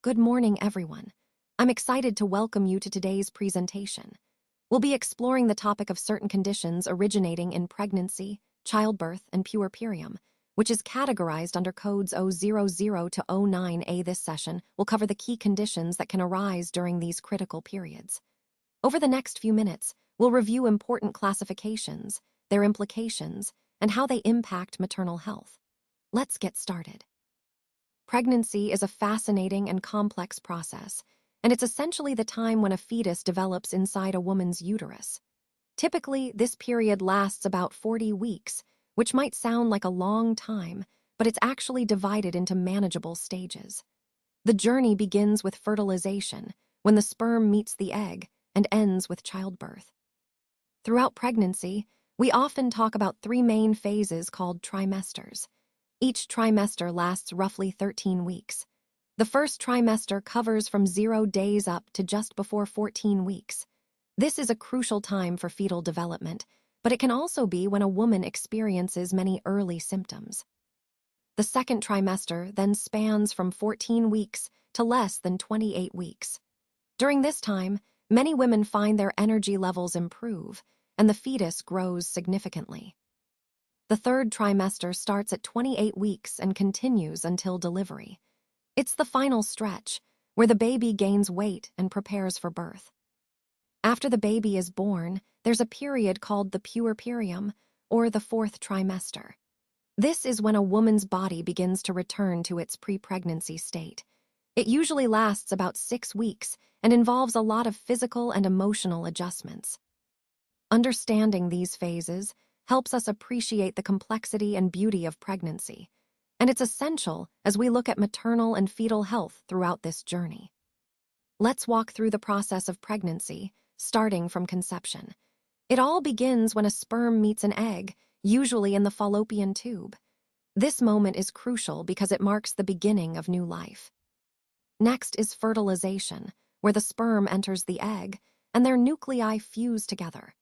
Good morning, everyone. I'm excited to welcome you to today's presentation. We'll be exploring the topic of certain conditions originating in pregnancy, childbirth, and puerperium, which is categorized under codes 000 to 09A. This session will cover the key conditions that can arise during these critical periods. Over the next few minutes, we'll review important classifications, their implications, and how they impact maternal health. Let's get started. Pregnancy is a fascinating and complex process, and it's essentially the time when a fetus develops inside a woman's uterus. Typically, this period lasts about 40 weeks, which might sound like a long time, but it's actually divided into manageable stages. The journey begins with fertilization, when the sperm meets the egg, and ends with childbirth. Throughout pregnancy, we often talk about three main phases called trimesters. Each trimester lasts roughly 13 weeks. The first trimester covers from 0 days up to just before 14 weeks. This is a crucial time for fetal development, but it can also be when a woman experiences many early symptoms. The second trimester then spans from 14 weeks to less than 28 weeks. During this time, many women find their energy levels improve, and the fetus grows significantly. The third trimester starts at 28 weeks and continues until delivery. It's the final stretch, where the baby gains weight and prepares for birth. After the baby is born, there's a period called the puerperium, or the fourth trimester. This is when a woman's body begins to return to its pre-pregnancy state. It usually lasts about 6 weeks and involves a lot of physical and emotional adjustments. Understanding these phases helps us appreciate the complexity and beauty of pregnancy, and it's essential as we look at maternal and fetal health throughout this journey. Let's walk through the process of pregnancy, starting from conception. It all begins when a sperm meets an egg, usually in the fallopian tube. This moment is crucial because it marks the beginning of new life. Next is fertilization, where the sperm enters the egg, and their nuclei fuse together.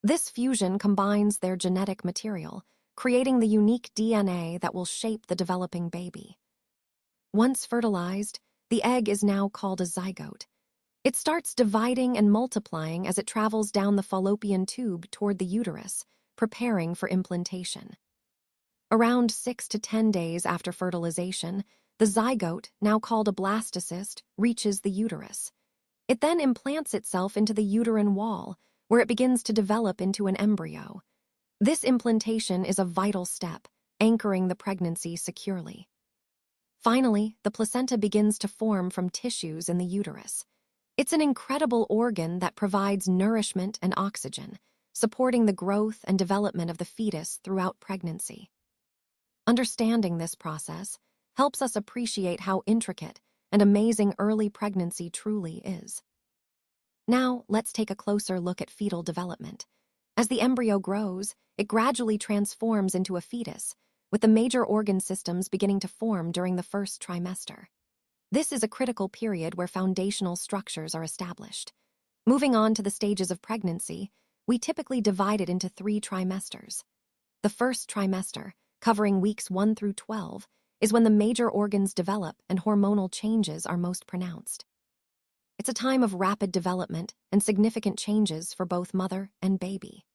This fusion combines their genetic material, creating the unique DNA that will shape the developing baby. Once fertilized, the egg is now called a zygote. It starts dividing and multiplying as it travels down the fallopian tube toward the uterus, preparing for implantation. Around 6 to 10 days after fertilization, the zygote, now called a blastocyst, reaches the uterus. It then implants itself into the uterine wall, where it begins to develop into an embryo. This implantation is a vital step, anchoring the pregnancy securely. Finally, the placenta begins to form from tissues in the uterus. It's an incredible organ that provides nourishment and oxygen, supporting the growth and development of the fetus throughout pregnancy. Understanding this process helps us appreciate how intricate and amazing early pregnancy truly is. Now, let's take a closer look at fetal development. As the embryo grows, it gradually transforms into a fetus, with the major organ systems beginning to form during the first trimester. This is a critical period where foundational structures are established. Moving on to the stages of pregnancy, we typically divide it into 3 trimesters. The first trimester, covering weeks 1 through 12, is when the major organs develop and hormonal changes are most pronounced. It's a time of rapid development and significant changes for both mother and baby.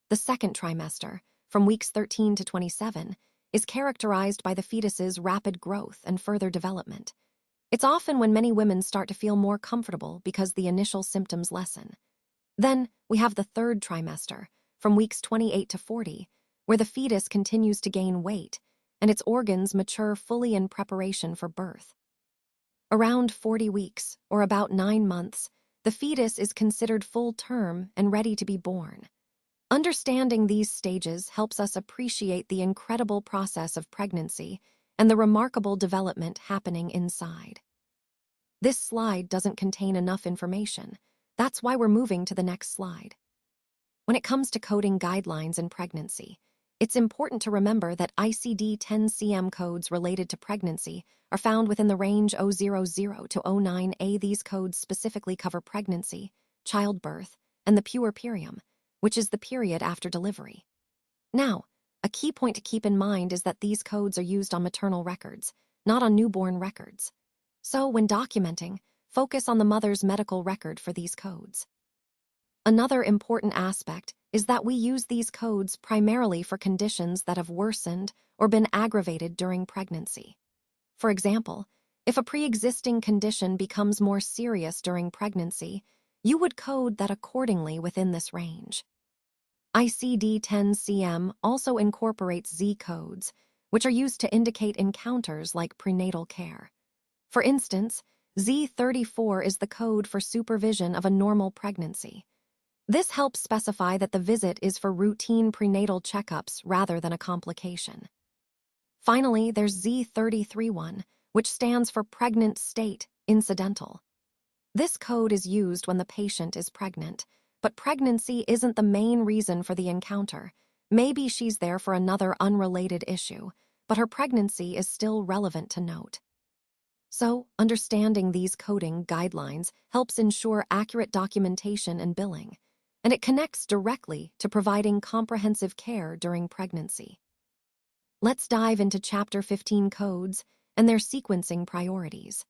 The second trimester, from weeks 13 to 27, is characterized by the fetus's rapid growth and further development. It's often when many women start to feel more comfortable because the initial symptoms lessen. Then we have the third trimester, from weeks 28 to 40, where the fetus continues to gain weight and its organs mature fully in preparation for birth. Around 40 weeks, or about 9 months, the fetus is considered full-term and ready to be born. Understanding these stages helps us appreciate the incredible process of pregnancy and the remarkable development happening inside. This slide doesn't contain enough information. That's why we're moving to the next slide. When it comes to coding guidelines in pregnancy, it's important to remember that ICD 10-CM codes related to pregnancy are found within the range 000 to 09A. These codes specifically cover pregnancy, childbirth, and the puerperium, which is the period after delivery. Now, a key point to keep in mind is that these codes are used on maternal records, not on newborn records. So, when documenting, focus on the mother's medical record for these codes. Another important aspect is that we use these codes primarily for conditions that have worsened or been aggravated during pregnancy. For example, if a pre-existing condition becomes more serious during pregnancy, you would code that accordingly within this range. ICD 10-CM also incorporates Z codes, which are used to indicate encounters like prenatal care. For instance, Z34 is the code for supervision of a normal pregnancy. This helps specify that the visit is for routine prenatal checkups rather than a complication. Finally, there's Z33-1, which stands for Pregnant State Incidental. This code is used when the patient is pregnant, but pregnancy isn't the main reason for the encounter. Maybe she's there for another unrelated issue, but her pregnancy is still relevant to note. So, understanding these coding guidelines helps ensure accurate documentation and billing, and it connects directly to providing comprehensive care during pregnancy. Let's dive into Chapter 15 codes and their sequencing priorities.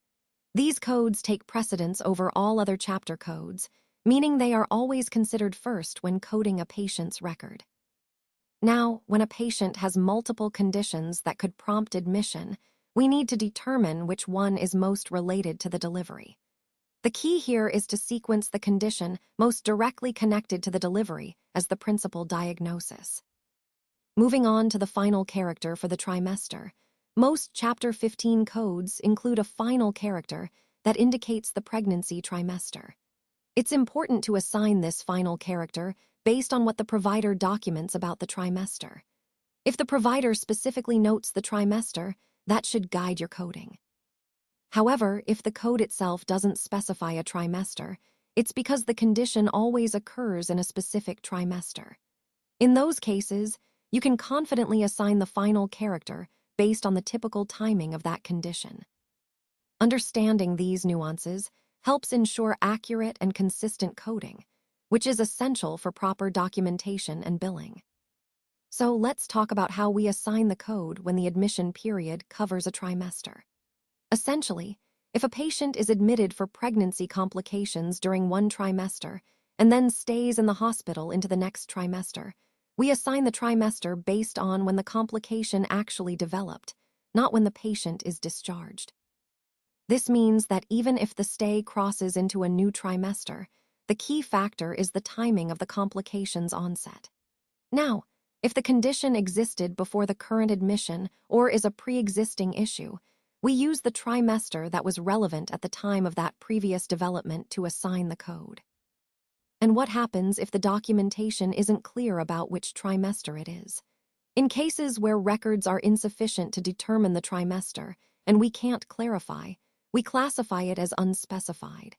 These codes take precedence over all other chapter codes, meaning they are always considered first when coding a patient's record. Now, when a patient has multiple conditions that could prompt admission, we need to determine which one is most related to the delivery. The key here is to sequence the condition most directly connected to the delivery as the principal diagnosis. Moving on to the final character for the trimester, most Chapter 15 codes include a final character that indicates the pregnancy trimester. It's important to assign this final character based on what the provider documents about the trimester. If the provider specifically notes the trimester, that should guide your coding. However, if the code itself doesn't specify a trimester, it's because the condition always occurs in a specific trimester. In those cases, you can confidently assign the final character based on the typical timing of that condition. Understanding these nuances helps ensure accurate and consistent coding, which is essential for proper documentation and billing. So let's talk about how we assign the code when the admission period covers a trimester. Essentially, if a patient is admitted for pregnancy complications during one trimester and then stays in the hospital into the next trimester, we assign the trimester based on when the complication actually developed, not when the patient is discharged. This means that even if the stay crosses into a new trimester, the key factor is the timing of the complication's onset. Now, if the condition existed before the current admission or is a pre-existing issue, we use the trimester that was relevant at the time of that previous development to assign the code. And what happens if the documentation isn't clear about which trimester it is? In cases where records are insufficient to determine the trimester and we can't clarify, we classify it as unspecified.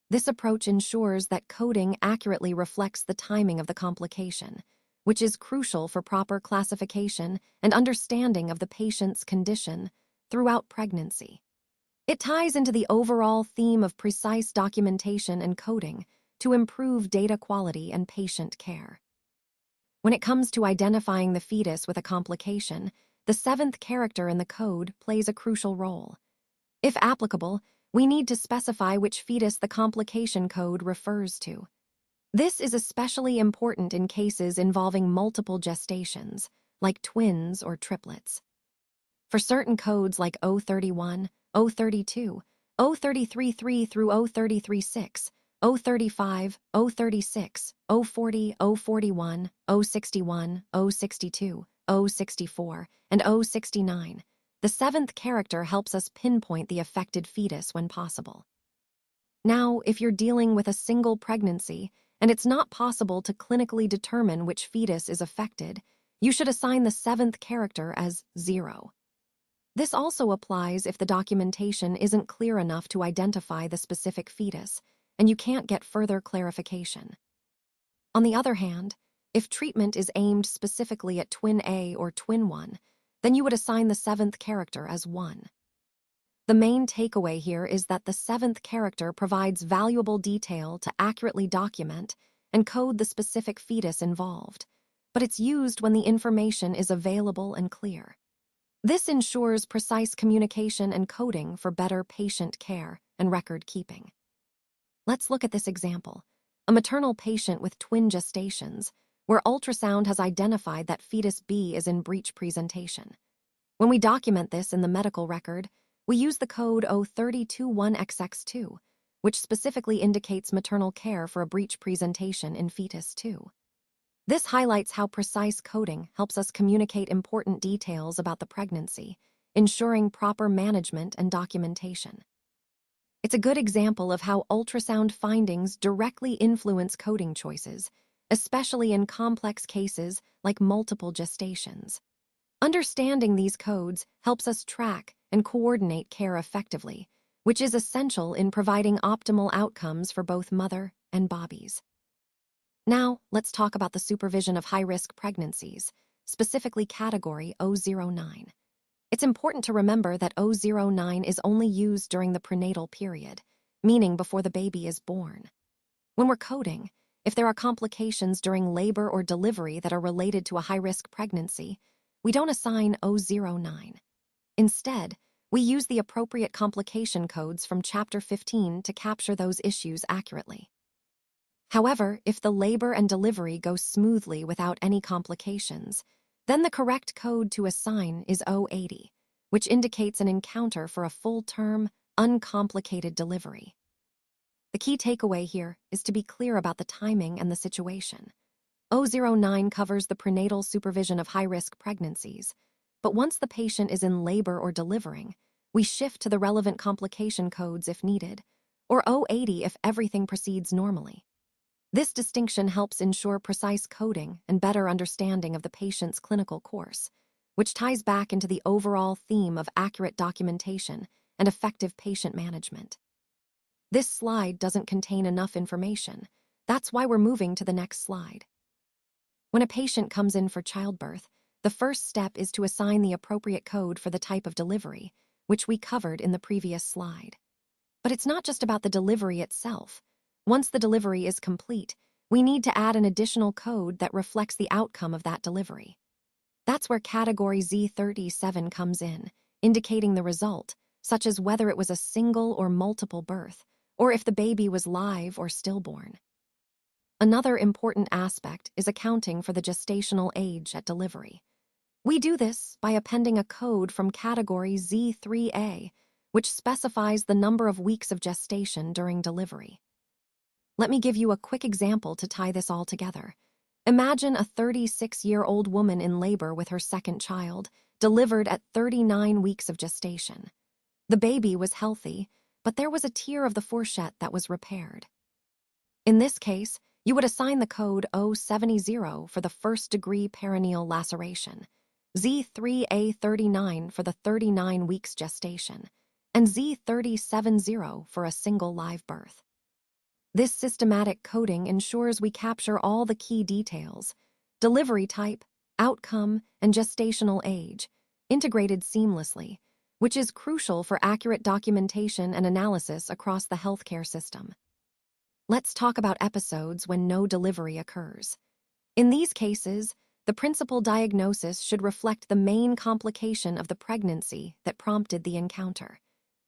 This approach ensures that coding accurately reflects the timing of the complication, which is crucial for proper classification and understanding of the patient's condition throughout pregnancy. It ties into the overall theme of precise documentation and coding to improve data quality and patient care. When it comes to identifying the fetus with a complication, the 7th character in the code plays a crucial role. If applicable, we need to specify which fetus the complication code refers to. This is especially important in cases involving multiple gestations, like twins or triplets. For certain codes like 031, 032, 033-3 through 033-6, 035, 036, 040, 041, 061, 062, 064, and 069, the 7th character helps us pinpoint the affected fetus when possible. Now, if you're dealing with a single pregnancy and it's not possible to clinically determine which fetus is affected, you should assign the 7th character as 0. This also applies if the documentation isn't clear enough to identify the specific fetus, and you can't get further clarification. On the other hand, if treatment is aimed specifically at twin A or twin 1, then you would assign the 7th character as 1. The main takeaway here is that the 7th character provides valuable detail to accurately document and code the specific fetus involved, but it's used when the information is available and clear. This ensures precise communication and coding for better patient care and record keeping. Let's look at this example. A maternal patient with twin gestations, where ultrasound has identified that fetus B is in breech presentation. When we document this in the medical record, we use the code 0321XX2, which specifically indicates maternal care for a breech presentation in fetus 2. This highlights how precise coding helps us communicate important details about the pregnancy, ensuring proper management and documentation. It's a good example of how ultrasound findings directly influence coding choices, especially in complex cases like multiple gestations. Understanding these codes helps us track and coordinate care effectively, which is essential in providing optimal outcomes for both mother and babies. Now, let's talk about the supervision of high-risk pregnancies, specifically category 009. It's important to remember that 009 is only used during the prenatal period, meaning before the baby is born. When we're coding, if there are complications during labor or delivery that are related to a high-risk pregnancy, we don't assign 009. Instead, we use the appropriate complication codes from Chapter 15 to capture those issues accurately. However, if the labor and delivery go smoothly without any complications, then the correct code to assign is 080, which indicates an encounter for a full-term, uncomplicated delivery. The key takeaway here is to be clear about the timing and the situation. 009 covers the prenatal supervision of high-risk pregnancies, but once the patient is in labor or delivering, we shift to the relevant complication codes if needed, or 080 if everything proceeds normally. This distinction helps ensure precise coding and better understanding of the patient's clinical course, which ties back into the overall theme of accurate documentation and effective patient management. This slide doesn't contain enough information. That's why we're moving to the next slide. When a patient comes in for childbirth, the first step is to assign the appropriate code for the type of delivery, which we covered in the previous slide. But it's not just about the delivery itself. Once the delivery is complete, we need to add an additional code that reflects the outcome of that delivery. That's where category Z37 comes in, indicating the result, such as whether it was a single or multiple birth, or if the baby was live or stillborn. Another important aspect is accounting for the gestational age at delivery. We do this by appending a code from category Z3A, which specifies the number of weeks of gestation during delivery. Let me give you a quick example to tie this all together. Imagine a 36-year-old woman in labor with her second child, delivered at 39 weeks of gestation. The baby was healthy, but there was a tear of the fourchette that was repaired. In this case, you would assign the code 070 for the first-degree perineal laceration, Z3A39 for the 39 weeks gestation, and Z3070 for a single live birth. This systematic coding ensures we capture all the key details: delivery type, outcome, and gestational age, integrated seamlessly, which is crucial for accurate documentation and analysis across the healthcare system. Let's talk about episodes when no delivery occurs. In these cases, the principal diagnosis should reflect the main complication of the pregnancy that prompted the encounter.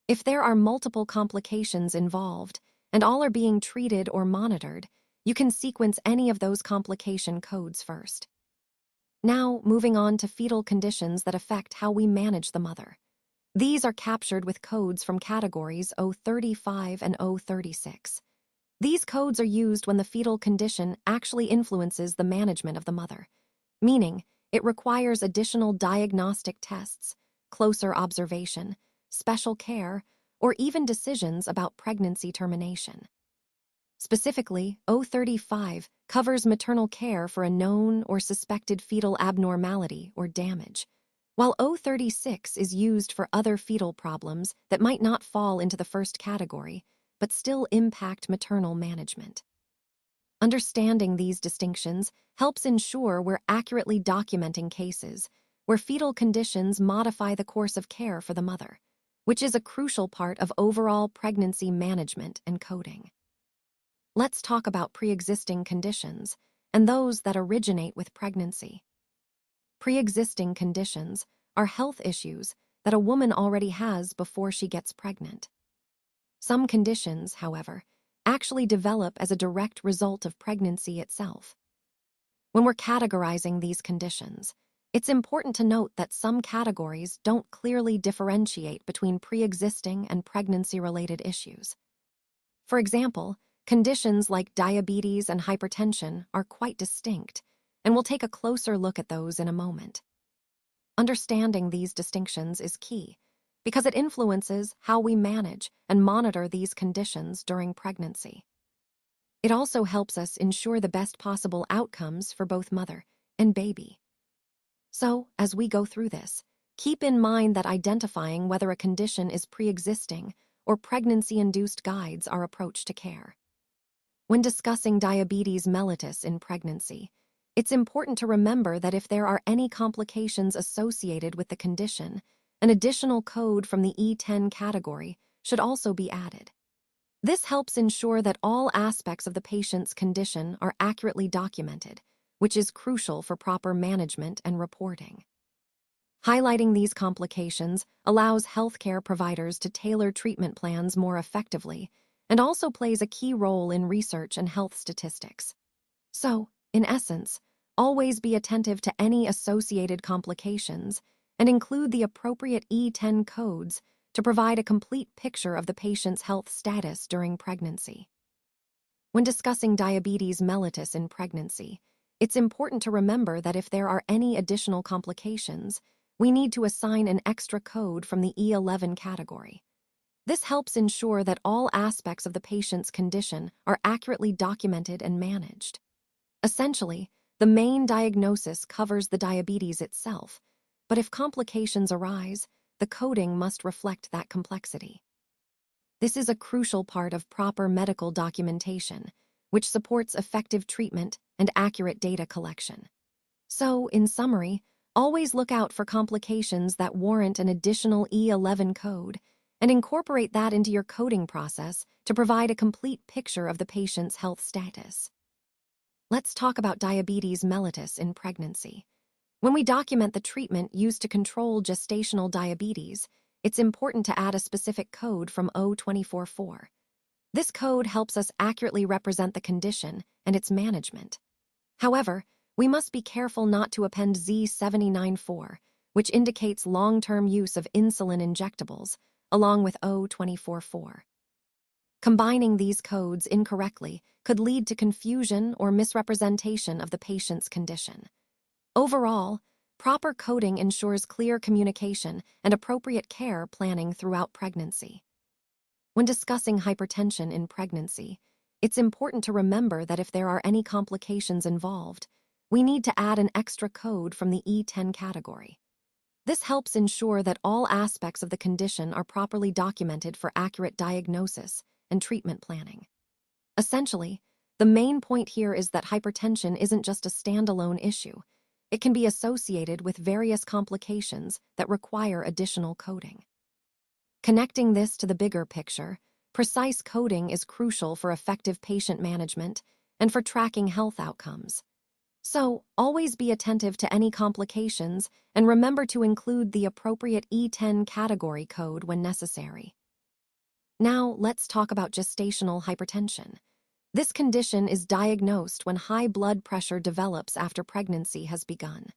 If there are multiple complications involved, and all are being treated or monitored, you can sequence any of those complication codes first. Now, moving on to fetal conditions that affect how we manage the mother. These are captured with codes from categories 035 and 036. These codes are used when the fetal condition actually influences the management of the mother, meaning it requires additional diagnostic tests, closer observation, special care, or even decisions about pregnancy termination. Specifically, 035 covers maternal care for a known or suspected fetal abnormality or damage, while 036 is used for other fetal problems that might not fall into the first category, but still impact maternal management. Understanding these distinctions helps ensure we're accurately documenting cases where fetal conditions modify the course of care for the mother, which is a crucial part of overall pregnancy management and coding. Let's talk about pre-existing conditions and those that originate with pregnancy. Pre-existing conditions are health issues that a woman already has before she gets pregnant. Some conditions, however, actually develop as a direct result of pregnancy itself. When we're categorizing these conditions, it's important to note that some categories don't clearly differentiate between pre-existing and pregnancy-related issues. For example, conditions like diabetes and hypertension are quite distinct, and we'll take a closer look at those in a moment. Understanding these distinctions is key because it influences how we manage and monitor these conditions during pregnancy. It also helps us ensure the best possible outcomes for both mother and baby. So, as we go through this, keep in mind that identifying whether a condition is pre-existing or pregnancy-induced guides our approach to care. When discussing diabetes mellitus in pregnancy, it's important to remember that if there are any complications associated with the condition, an additional code from the E10 category should also be added. This helps ensure that all aspects of the patient's condition are accurately documented, which is crucial for proper management and reporting. Highlighting these complications allows healthcare providers to tailor treatment plans more effectively and also plays a key role in research and health statistics. So, in essence, always be attentive to any associated complications and include the appropriate E10 codes to provide a complete picture of the patient's health status during pregnancy. When discussing diabetes mellitus in pregnancy, it's important to remember that if there are any additional complications, we need to assign an extra code from the E11 category. This helps ensure that all aspects of the patient's condition are accurately documented and managed. Essentially, the main diagnosis covers the diabetes itself, but if complications arise, the coding must reflect that complexity. This is a crucial part of proper medical documentation, which supports effective treatment and accurate data collection. So, in summary, always look out for complications that warrant an additional E11 code and incorporate that into your coding process to provide a complete picture of the patient's health status. Let's talk about diabetes mellitus in pregnancy. When we document the treatment used to control gestational diabetes, it's important to add a specific code from O244. This code helps us accurately represent the condition and its management. However, we must be careful not to append Z794, which indicates long-term use of insulin injectables, along with O244. Combining these codes incorrectly could lead to confusion or misrepresentation of the patient's condition. Overall, proper coding ensures clear communication and appropriate care planning throughout pregnancy. When discussing hypertension in pregnancy, it's important to remember that if there are any complications involved, we need to add an extra code from the E10 category. This helps ensure that all aspects of the condition are properly documented for accurate diagnosis and treatment planning. Essentially, the main point here is that hypertension isn't just a standalone issue. It can be associated with various complications that require additional coding. Connecting this to the bigger picture, precise coding is crucial for effective patient management and for tracking health outcomes. So, always be attentive to any complications and remember to include the appropriate E10 category code when necessary. Now, let's talk about gestational hypertension. This condition is diagnosed when high blood pressure develops after pregnancy has begun.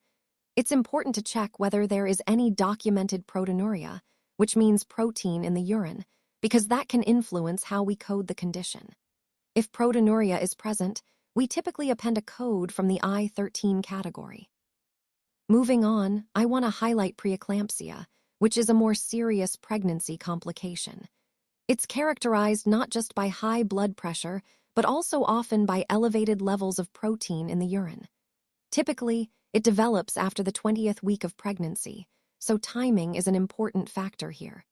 It's important to check whether there is any documented proteinuria, which means protein in the urine, because that can influence how we code the condition. If proteinuria is present, we typically append a code from the I13 category. Moving on, I want to highlight preeclampsia, which is a more serious pregnancy complication. It's characterized not just by high blood pressure, but also often by elevated levels of protein in the urine. Typically, it develops after the 20th week of pregnancy, so timing is an important factor here.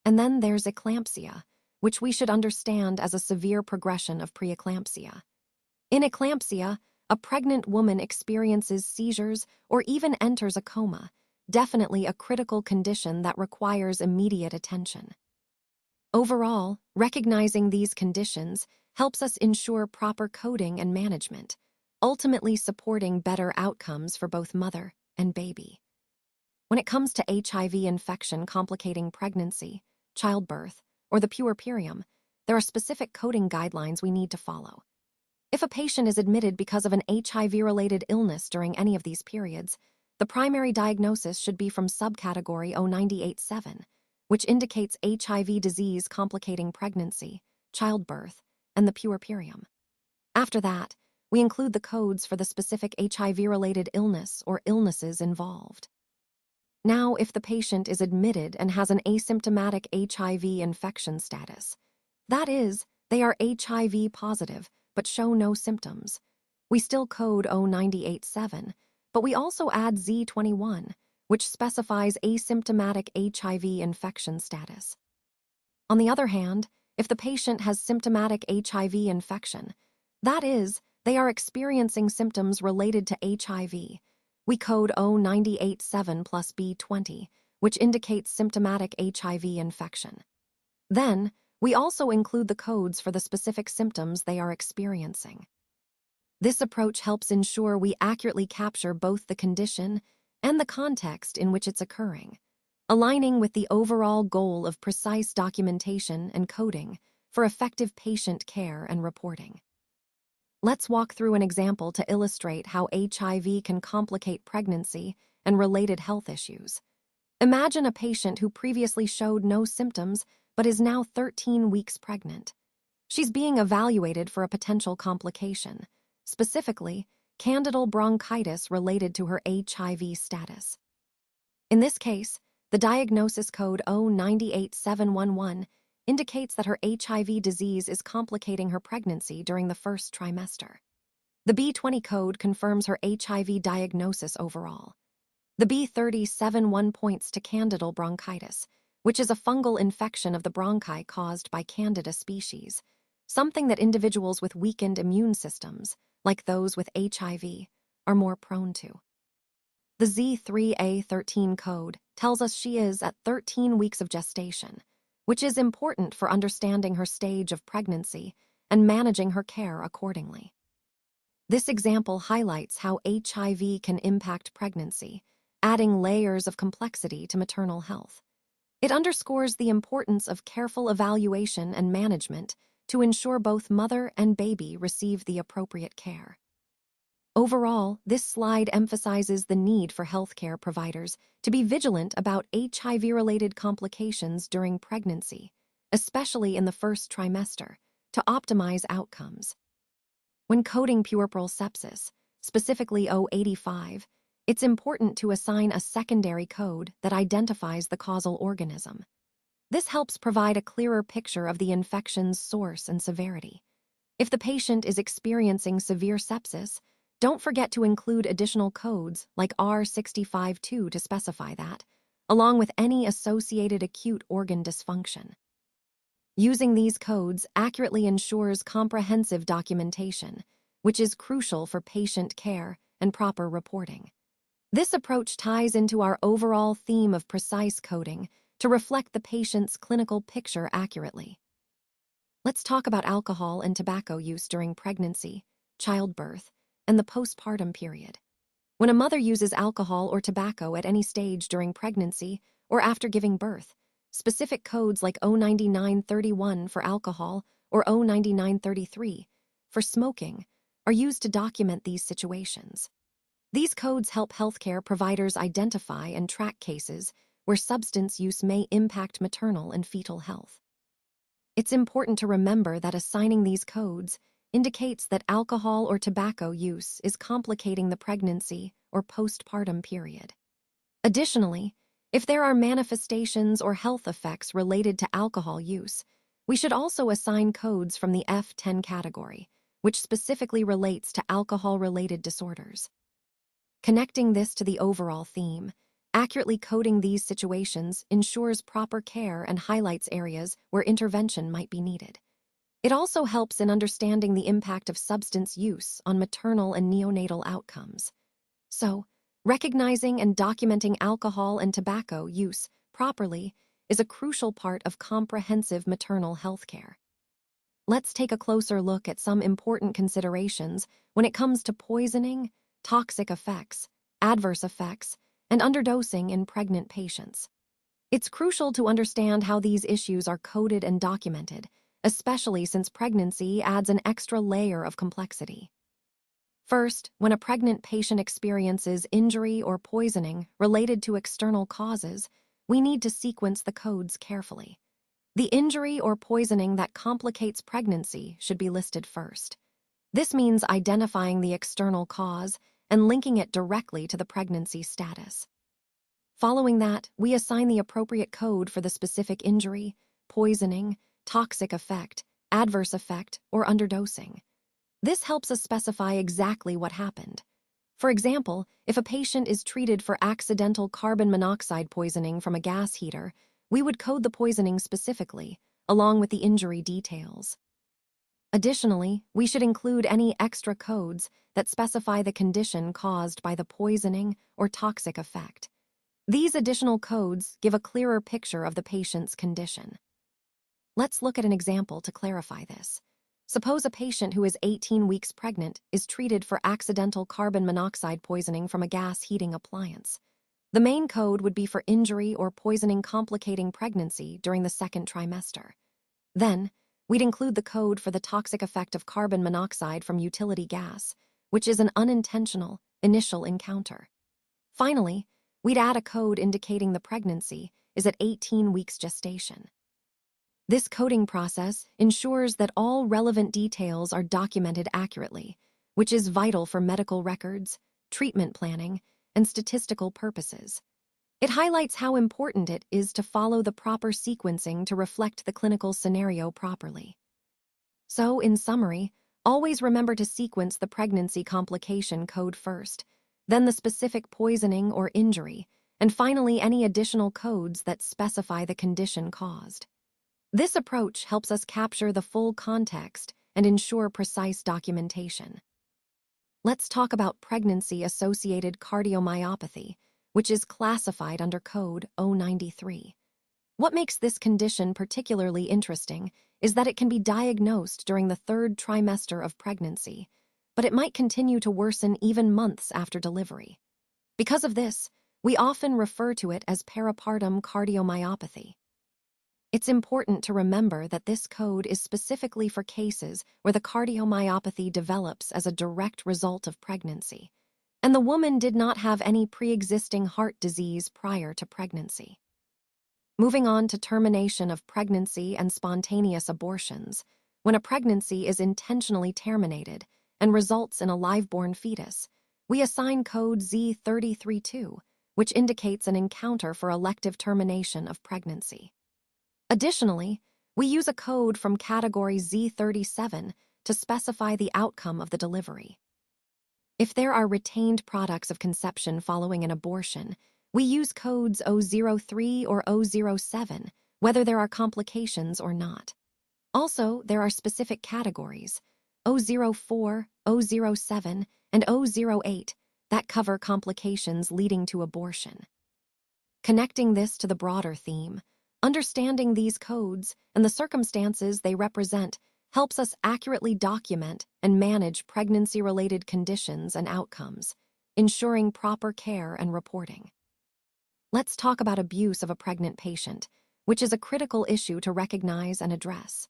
And then there's eclampsia, which we should understand as a severe progression of preeclampsia. In eclampsia, a pregnant woman experiences seizures or even enters a coma, definitely a critical condition that requires immediate attention. Overall, recognizing these conditions helps us ensure proper coding and management, ultimately supporting better outcomes for both mother and baby. When it comes to HIV infection complicating pregnancy, childbirth, or the puerperium, there are specific coding guidelines we need to follow. If a patient is admitted because of an HIV-related illness during any of these periods, the primary diagnosis should be from subcategory 0987, which indicates HIV disease complicating pregnancy, childbirth, and the puerperium. After that, we include the codes for the specific HIV-related illness or illnesses involved. Now, if the patient is admitted and has an asymptomatic HIV infection status, that is, they are HIV positive but show no symptoms, we still code 0987, but we also add Z21, which specifies asymptomatic HIV infection status. On the other hand, if the patient has symptomatic HIV infection, that is, they are experiencing symptoms related to HIV, we code 0987 plus B20, which indicates symptomatic HIV infection. Then, we also include the codes for the specific symptoms they are experiencing. This approach helps ensure we accurately capture both the condition and the context in which it's occurring, aligning with the overall goal of precise documentation and coding for effective patient care and reporting. Let's walk through an example to illustrate how HIV can complicate pregnancy and related health issues. Imagine a patient who previously showed no symptoms but is now 13 weeks pregnant. She's being evaluated for a potential complication, specifically candidal bronchitis related to her HIV status. In this case, the diagnosis code 098711 indicates that her HIV disease is complicating her pregnancy during the first trimester. The B20 code confirms her HIV diagnosis overall. The B3071 points to candidal bronchitis, which is a fungal infection of the bronchi caused by Candida species, something that individuals with weakened immune systems, like those with HIV, are more prone to. The Z3A13 code tells us she is at 13 weeks of gestation, which is important for understanding her stage of pregnancy and managing her care accordingly. This example highlights how HIV can impact pregnancy, adding layers of complexity to maternal health. It underscores the importance of careful evaluation and management to ensure both mother and baby receive the appropriate care. Overall, this slide emphasizes the need for healthcare providers to be vigilant about HIV-related complications during pregnancy, especially in the first trimester, to optimize outcomes. When coding puerperal sepsis, specifically 085, it's important to assign a secondary code that identifies the causal organism. This helps provide a clearer picture of the infection's source and severity. If the patient is experiencing severe sepsis, don't forget to include additional codes like R652 to specify that, along with any associated acute organ dysfunction. Using these codes accurately ensures comprehensive documentation, which is crucial for patient care and proper reporting. This approach ties into our overall theme of precise coding to reflect the patient's clinical picture accurately. Let's talk about alcohol and tobacco use during pregnancy, childbirth, and the postpartum period. When a mother uses alcohol or tobacco at any stage during pregnancy or after giving birth, specific codes like 09931 for alcohol or 09933 for smoking are used to document these situations. These codes help healthcare providers identify and track cases where substance use may impact maternal and fetal health. It's important to remember that assigning these codes indicates that alcohol or tobacco use is complicating the pregnancy or postpartum period. Additionally, if there are manifestations or health effects related to alcohol use, we should also assign codes from the F10 category, which specifically relates to alcohol-related disorders. Connecting this to the overall theme, accurately coding these situations ensures proper care and highlights areas where intervention might be needed. It also helps in understanding the impact of substance use on maternal and neonatal outcomes. So, recognizing and documenting alcohol and tobacco use properly is a crucial part of comprehensive maternal health care. Let's take a closer look at some important considerations when it comes to poisoning, toxic effects, adverse effects, and underdosing in pregnant patients. It's crucial to understand how these issues are coded and documented, especially since pregnancy adds an extra layer of complexity. First, when a pregnant patient experiences injury or poisoning related to external causes, we need to sequence the codes carefully. The injury or poisoning that complicates pregnancy should be listed first. This means identifying the external cause and linking it directly to the pregnancy status. Following that, we assign the appropriate code for the specific injury, poisoning, toxic effect, adverse effect, or underdosing. This helps us specify exactly what happened. For example, if a patient is treated for accidental carbon monoxide poisoning from a gas heater, we would code the poisoning specifically, along with the injury details. Additionally, we should include any extra codes that specify the condition caused by the poisoning or toxic effect. These additional codes give a clearer picture of the patient's condition. Let's look at an example to clarify this. Suppose a patient who is 18 weeks pregnant is treated for accidental carbon monoxide poisoning from a gas heating appliance. The main code would be for injury or poisoning complicating pregnancy during the second trimester. Then, we'd include the code for the toxic effect of carbon monoxide from utility gas, which is an unintentional, initial encounter. Finally, we'd add a code indicating the pregnancy is at 18 weeks gestation. This coding process ensures that all relevant details are documented accurately, which is vital for medical records, treatment planning, and statistical purposes. It highlights how important it is to follow the proper sequencing to reflect the clinical scenario properly. So, in summary, always remember to sequence the pregnancy complication code first, then the specific poisoning or injury, and finally any additional codes that specify the condition caused. This approach helps us capture the full context and ensure precise documentation. Let's talk about pregnancy-associated cardiomyopathy, which is classified under Code 093. What makes this condition particularly interesting is that it can be diagnosed during the third trimester of pregnancy, but it might continue to worsen even months after delivery. Because of this, we often refer to it as peripartum cardiomyopathy. It's important to remember that this code is specifically for cases where the cardiomyopathy develops as a direct result of pregnancy, and the woman did not have any pre-existing heart disease prior to pregnancy. Moving on to termination of pregnancy and spontaneous abortions, when a pregnancy is intentionally terminated and results in a live-born fetus, we assign code Z332, which indicates an encounter for elective termination of pregnancy. Additionally, we use a code from category Z37 to specify the outcome of the delivery. If there are retained products of conception following an abortion, we use codes 003 or 007, whether there are complications or not. Also, there are specific categories, 004, 007, and 008, that cover complications leading to abortion. Connecting this to the broader theme, understanding these codes and the circumstances they represent helps us accurately document and manage pregnancy-related conditions and outcomes, ensuring proper care and reporting. Let's talk about abuse of a pregnant patient, which is a critical issue to recognize and address.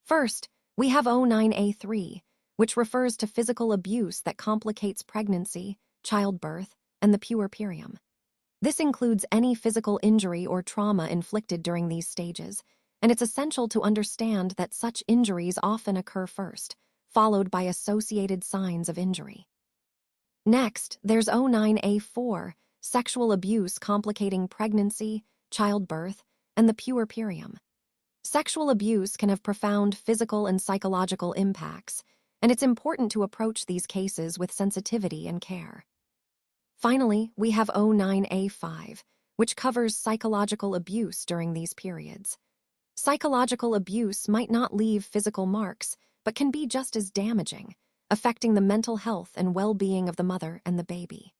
First, we have 09A3, which refers to physical abuse that complicates pregnancy, childbirth, and the puerperium. This includes any physical injury or trauma inflicted during these stages, and it's essential to understand that such injuries often occur first, followed by associated signs of injury. Next, there's 09A4, sexual abuse complicating pregnancy, childbirth, and the puerperium. Sexual abuse can have profound physical and psychological impacts, and it's important to approach these cases with sensitivity and care. Finally, we have 09A5, which covers psychological abuse during these periods. Psychological abuse might not leave physical marks, but can be just as damaging, affecting the mental health and well-being of the mother and the baby.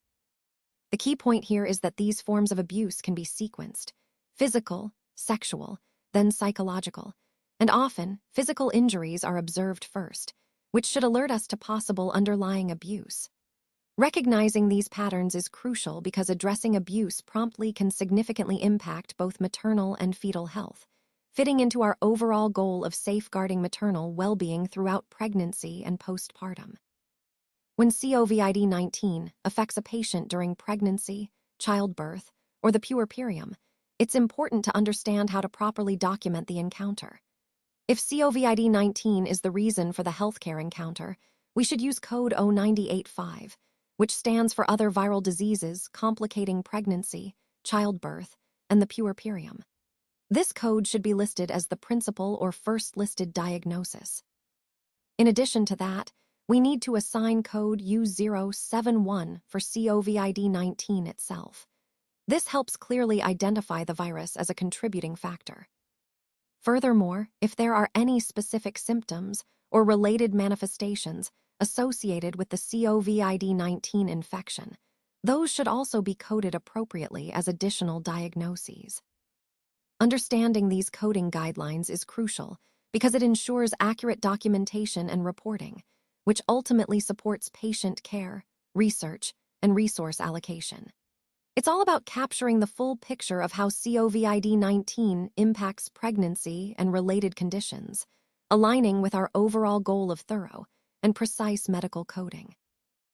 The key point here is that these forms of abuse can be sequenced: physical, sexual, then psychological, and often, physical injuries are observed first, which should alert us to possible underlying abuse. Recognizing these patterns is crucial because addressing abuse promptly can significantly impact both maternal and fetal health, fitting into our overall goal of safeguarding maternal well-being throughout pregnancy and postpartum. When COVID-19 affects a patient during pregnancy, childbirth, or the puerperium, it's important to understand how to properly document the encounter. If COVID-19 is the reason for the healthcare encounter, we should use code 0985, which stands for other viral diseases complicating pregnancy, childbirth, and the puerperium. This code should be listed as the principal or first listed diagnosis. In addition to that, we need to assign code U071 for COVID-19 itself. This helps clearly identify the virus as a contributing factor. Furthermore, if there are any specific symptoms or related manifestations associated with the COVID-19 infection, those should also be coded appropriately as additional diagnoses. Understanding these coding guidelines is crucial because it ensures accurate documentation and reporting, which ultimately supports patient care, research, and resource allocation. It's all about capturing the full picture of how COVID-19 impacts pregnancy and related conditions, aligning with our overall goal of thorough and precise medical coding.